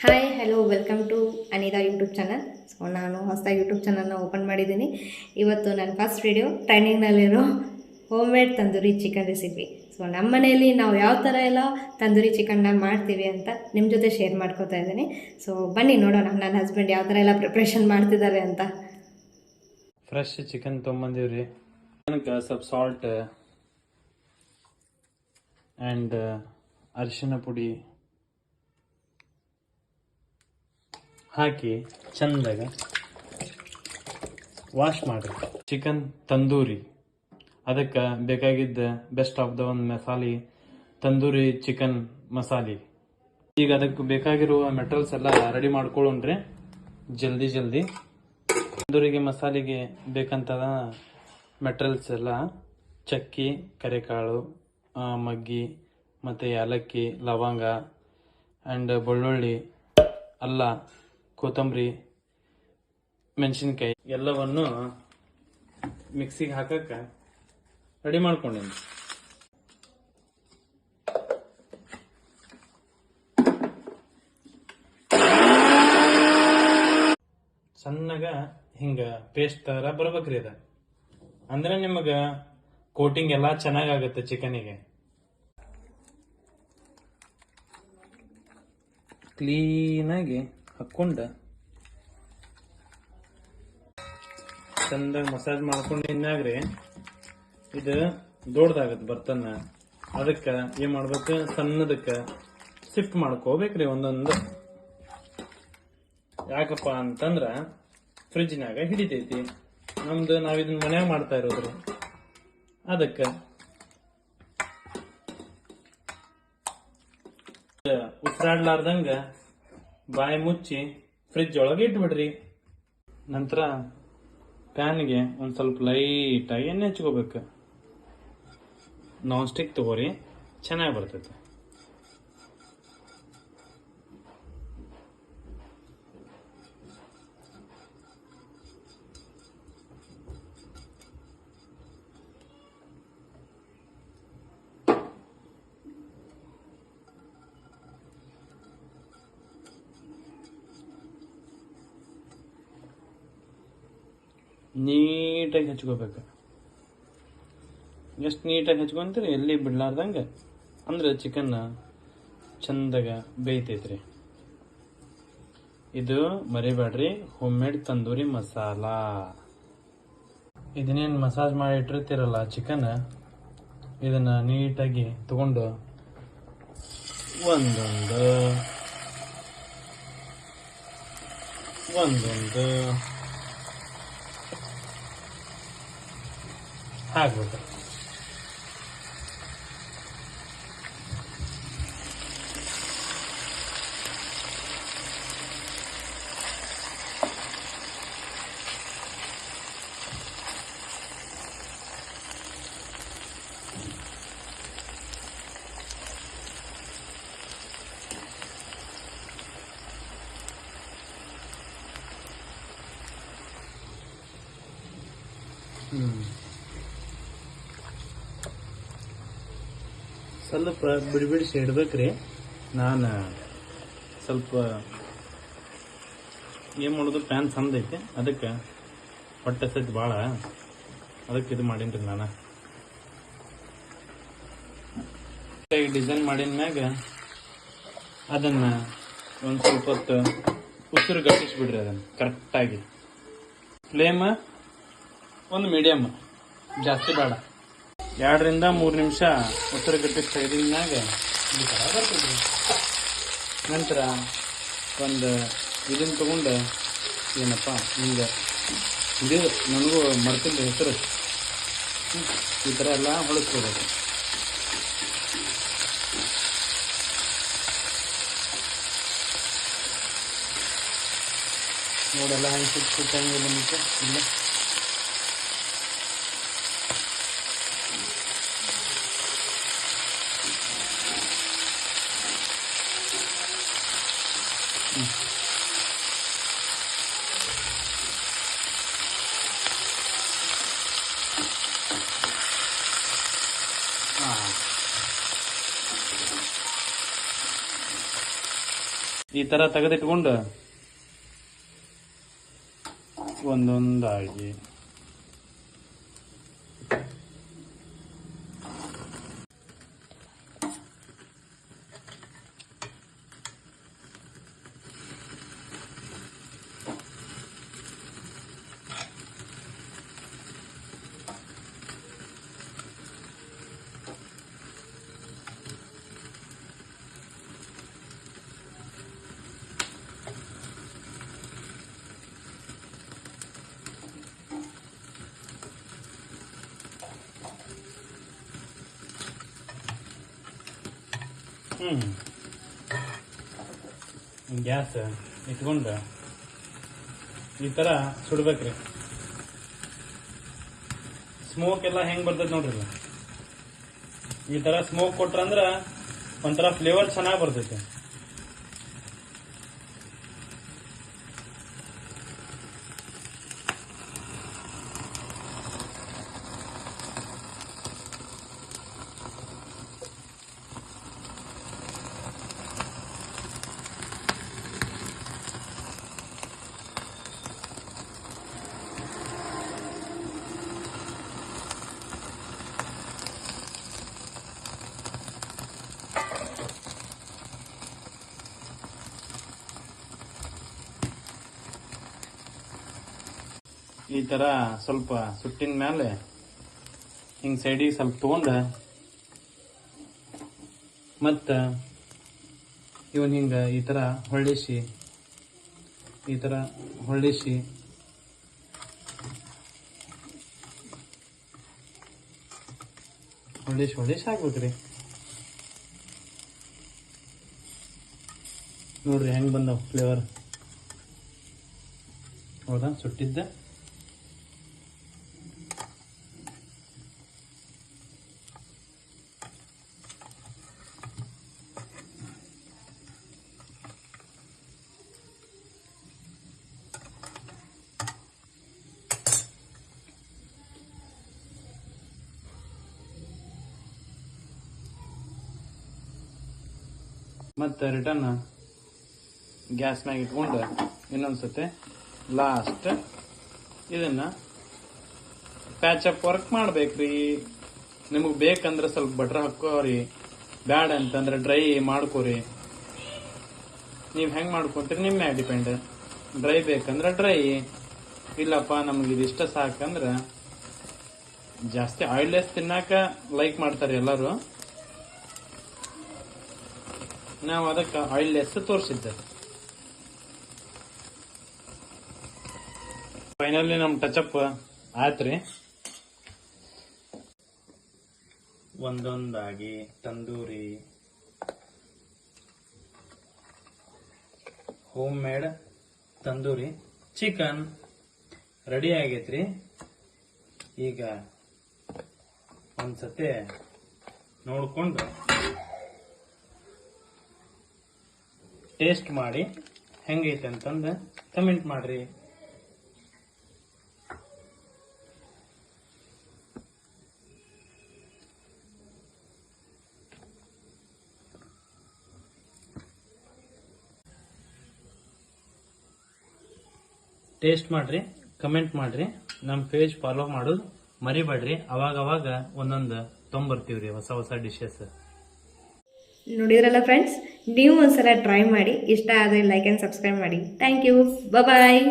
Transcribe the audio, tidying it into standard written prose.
Hi hello welcome to Anita YouTube channel. So ನಾನು ಹೊಸದಾಗಿ YouTube ಚಾನಲ್ನ ಓಪನ್ ಮಾಡಿದ್ದೀನಿ. ಇವತ್ತು ನನ್ನ ಫಸ್ಟ್ ವಿಡಿಯೋ ಟ್ರೆಂಡಿಂಗ್ನಲ್ಲಿರೋ home made tandoori chicken recipe. So ನಮ್ಮ ಮನೆಯಲ್ಲಿ ನಾವು ಯಾವ ಥರ ಎಲ್ಲ ತಂದೂರಿ ಚಿಕನ್ನ ಮಾಡ್ತೀವಿ ಅಂತ ನಿಮ್ಮ ಜೊತೆ ಶೇರ್ ಮಾಡ್ಕೋತಾ ಇದ್ದೀನಿ. ಸೊ ಬನ್ನಿ ನೋಡೋಣ ನನ್ನ ಹಸ್ಬೆಂಡ್ ಯಾವ ಥರ ಎಲ್ಲ ಪ್ರಿಪ್ರೇಷನ್ ಮಾಡ್ತಿದ್ದಾರೆ ಅಂತ. ಫ್ರೆಶ್ ಚಿಕನ್ ತೊಗೊಂಬಂದಿವ್ರಿ. ನನಗೆ ಸ್ವಲ್ಪ ಸಾಲ್ಟ್ ಆ್ಯಂಡ್ ಅರಿಶಿನ ಪುಡಿ ಹಾಕಿ ಚಂದಾಗ ವಾಶ್ ಮಾಡಿರಿ. ಚಿಕನ್ ತಂದೂರಿ ಅದಕ್ಕೆ ಬೇಕಾಗಿದ್ದ ಬೆಸ್ಟ್ ಆಫ್ ದ ಒಂದು ಮಸಾಲೆ ತಂದೂರಿ ಚಿಕನ್ ಮಸಾಲೆ. ಈಗ ಅದಕ್ಕೆ ಬೇಕಾಗಿರುವ ಮೆಟೀರಿಯಲ್ಸ್ ಎಲ್ಲ ರೆಡಿ ಮಾಡ್ಕೊಳ್ಳೋಣ್ರಿ ಜಲ್ದಿ. ತಂದೂರಿಗೆ ಮಸಾಲೆಗೆ ಬೇಕಂತದ ಮೆಟೀರಿಯಲ್ಸ್ ಎಲ್ಲ ಚಕ್ಕಿ, ಕರಿಕಾಳು, ಮಗ್ಗಿ ಮತ್ತು ಏಲಕ್ಕಿ, ಲವಂಗ ಆ್ಯಂಡ್ ಬೆಳ್ಳುಳ್ಳಿ, ಅಲ್ಲ, ಕೊತ್ತಂಬರಿ, ಮೆಣಸಿನ್ಕಾಯಿ ಎಲ್ಲವನ್ನು ಮಿಕ್ಸಿಗೆ ಹಾಕಕ್ಕೆ ರೆಡಿ ಮಾಡ್ಕೊಂಡೇನಿ. ಸಣ್ಣಗ ಹಿಂಗ ಪೇಸ್ಟ್ ತರ ಬರ್ಬೇಕ್ರಿ ಅದ. ಅಂದ್ರೆ ನಿಮಗ ಕೋಟಿಂಗ್ ಎಲ್ಲಾ ಚೆನ್ನಾಗಾಗತ್ತೆ ಚಿಕನಿಗೆ. ಕ್ಲೀನಾಗಿ ಹಾಕ್ಕೊಂಡು ಚಂದಾಗ ಮಸಾಜ್ ಮಾಡ್ಕೊಂಡು ಇನ್ನಾಗ್ರಿ ಇದು ದೊಡ್ಡದಾಗತ್ತೆ ಬರ್ತನ. ಅದಕ್ಕೆ ಏನ್ ಮಾಡ್ಬೇಕು, ಸಣ್ಣದಕ್ಕೆ ಶಿಫ್ಟ್ ಮಾಡ್ಕೋಬೇಕ್ರಿ ಒಂದೊಂದು. ಯಾಕಪ್ಪ ಅಂತಂದ್ರ ಫ್ರಿಜ್ನಾಗ ಹಿಡಿತೈತಿ ನಮ್ದು. ನಾವ್ ಇದನ್ನ ಮನ್ಯಾಗ ಮಾಡ್ತಾ ಇರೋದ್ರಿ ಅದಕ್ಕೆ ಉಸಿರಾಡ್ಲಾರ್ದಂಗ ಬಾಯಿ ಮುಚ್ಚಿ ಫ್ರಿಜ್ ಒಳಗೆ ಇಟ್ಬಿಡ್ರಿ. ನಂತರ ಪ್ಯಾನ್ಗೆ ಒಂದ್ ಸ್ವಲ್ಪ ಲೈಟ್ ಆಗಿ ಎಣ್ಣೆ ಹಚ್ಕೋಬೇಕು. ನಾನ್ ಸ್ಟಿಕ್ ತಗೋರಿ, ಚೆನ್ನಾಗಿ ಬರ್ತೈತೆ. ನೀಟಾಗಿ ಹಚ್ಕೋಬೇಕು. ಎಷ್ಟು ನೀಟಾಗಿ ಹಚ್ಕೊಂತೀರಿ ಎಲ್ಲಿ ಬಿಡ್ಲಾರ್ದಂಗೆ, ಅಂದ್ರೆ ಚಿಕನ್ ಚಂದಾಗ ಬೇಯ್ತೈತ್ರಿ. ಇದು ಮರಿಬೇಡ್ರಿ, ಹೋಮ್ ಮೇಡ್ ತಂದೂರಿ ಮಸಾಲ. ಇದನ್ನೇನು ಮಸಾಜ್ ಮಾಡಿ ಇಟ್ಟಿರ್ತೀರಲ್ಲ ಚಿಕನ್, ಇದನ್ನ ನೀಟಾಗಿ ತಗೊಂಡು ಒಂದೊಂದು ಹಾಕ್ಬೇಕು. ಸ್ವಲ್ಪ ಬಿಡಿಸಿ ಇಡ್ಬೇಕ್ರಿ. ನಾನು ಸ್ವಲ್ಪ ಏನು ಮಾಡೋದು, ಪ್ಯಾನ್ ಸಣ್ಣದೈತೆ, ಅದಕ್ಕೆ ಹೊಟ್ಟೆ ಸೈತ್ ಭಾಳ, ಅದಕ್ಕೆ ಇದು ಮಾಡೀನಿ ನಾನು. ಡಿಸೈನ್ ಮಾಡಿದ ಮ್ಯಾಗ ಅದನ್ನು ಒಂದು ಸ್ವಲ್ಪ ಹೊತ್ತು ಉಸಿರು ಗಟ್ಟಿಸ್ಬಿಡ್ರಿ. ಅದನ್ನು ಕರೆಕ್ಟಾಗಿ ಫ್ಲೇಮ್ ಒಂದು ಮೀಡಿಯಮ್, ಜಾಸ್ತಿ ಬೇಡ. 2 ರಿಂದ 3 ನಿಮಿಷ ಉಸಿರು ಗಟ್ಟಿಸಿ ತೆಗೆದಿದ್ಮ್ಯಾಗ ಈ ಥರ ಬರ್ತದ್ರಿ. ನಂತರ ಒಂದು ಇದನ್ನು ತಗೊಂಡು ಏನಪ್ಪ ಹಿಂಗೆ ಇದು ನನಗೂ ಮರ್ತಿದ್ದ ಹೆಸರು, ಈ ಥರ ಎಲ್ಲ ಹೊಳಿಸ್ಕೋಬೇಕು. ನೋಡೆಲ್ಲ ಹೆಂಗೆ ಸುತ್ತ ಹೆಂಗೆ ಬಂದಿತ್ತು ಇಲ್ಲ. ಈ ತರ ತೆಗೆದಿಟ್ಕೊಂಡು ಒಂದೊಂದಾಗಿ ಗ್ಯಾಸ್ ಇಟ್ಕೊಂಡು ಈ ತರ ಸುಡ್ಬೇಕ್ರಿ. ಸ್ಮೋಕ್ ಎಲ್ಲ ಹೆಂಗ್ ಬರ್ತೈತಿ ನೋಡ್ರಿ. ಈ ತರ ಸ್ಮೋಕ್ ಕೊಟ್ರಂದ್ರ ಒಂಥರ ಫ್ಲೇವರ್ ಚೆನ್ನಾಗಿ ಬರ್ತೈತಿ. ಈ ತರ ಸ್ವಲ್ಪ ಸುಟ್ಟಿನ ಮೇಲೆ ಹಿಂಗ್ ಸೈಡಿಗೆ ಸ್ವಲ್ಪ ತಗೊಂಡ ಮತ್ತ ಇವನ್ ಹಿಂಗ ಈ ತರ ಹೊಳ್ಳಿಸಿ ಹೊಳ್ಳಿಸಿ ಹಾಕ್ಬೇಕ್ರಿ. ನೋಡ್ರಿ ಹೆಂಗ್ ಬಂದವ್ ಫ್ಲೇವರ್. ಹೌದಾ ಸುಟ್ಟಿದ್ದ. ಮತ್ತೆ ರಿಟರ್ನ್ ಗ್ಯಾಸ್ ಮ್ಯಾಗ ಇಟ್ಕೊಂಡು ಇನ್ನೊಂದ್ಸತಿ ಲಾಸ್ಟ್ ಇದನ್ನ ಪ್ಯಾಚಪ್ ವರ್ಕ್ ಮಾಡ್ಬೇಕ್ರಿ. ನಿಮಗೆ ಬೇಕಂದ್ರೆ ಸ್ವಲ್ಪ ಬಟರ್ ಹಾಕೋರಿ, ಬ್ಯಾಡ ಅಂತಂದ್ರೆ ಡ್ರೈ ಮಾಡ್ಕೋರಿ. ನೀವು ಹೆಂಗೆ ಮಾಡ್ಕೊಂತೀರಿ ನಿಮ್ಮ ಮ್ಯಾಗ ಡಿಪೆಂಡ್. ಡ್ರೈ ಬೇಕಂದ್ರೆ ಡ್ರೈ, ಇಲ್ಲಪ್ಪ ನಮ್ಗೆ ಇದಿಷ್ಟ ಸಾಕಂದ್ರೆ ಜಾಸ್ತಿ ಆಯಿಲ್ಲೆಸ್ ತಿನ್ನಾಕ ಲೈಕ್ ಮಾಡ್ತಾರೆ ಎಲ್ಲರೂ. ನಾವು ಅದಕ್ಕೆ ಆಯಿಲ್ಲೆಸ್ ತೋರಿಸಿದ್ದೆ. ಫೈನಲಿ ನಮ್ ಟಚಪ್ ಆಯ್ತ್ರಿ. ಒಂದೊಂದಾಗಿ tandoori home made tandoori chicken ready ಆಗೈತ್ರಿ. ಈಗ ಒಂದ್ಸತಿ ನೋಡ್ಕೊಂಡು ಟೇಸ್ಟ್ ಮಾಡಿ ಹೆಂಗೈತೆ ಅಂತಂದು ಕಮೆಂಟ್ ಮಾಡ್ರಿ. ಟೇಸ್ಟ್ ಮಾಡ್ರಿ, ಕಮೆಂಟ್ ಮಾಡ್ರಿ, ನಮ್ಮ ಪೇಜ್ ಫಾಲೋ ಮಾಡೋದು ಮರಿಬೇಡ್ರಿ. ಅವಾಗ ಒಂದೊಂದು ತೊಂಬರ್ತೀವ್ರಿ ಹೊಸ ಹೊಸ ಡಿಶಸ್. ನೋಡಿದ್ರಲ್ಲ ಫ್ರೆಂಡ್ಸ್, ನೀವು ಒಂದ್ಸಲ ಟ್ರೈ ಮಾಡಿ. ಇಷ್ಟ ಆದರೆ ಲೈಕ್ ಆ್ಯಂಡ್ ಸಬ್ಸ್ಕ್ರೈಬ್ ಮಾಡಿ. Thank you. ಬಾಯ್.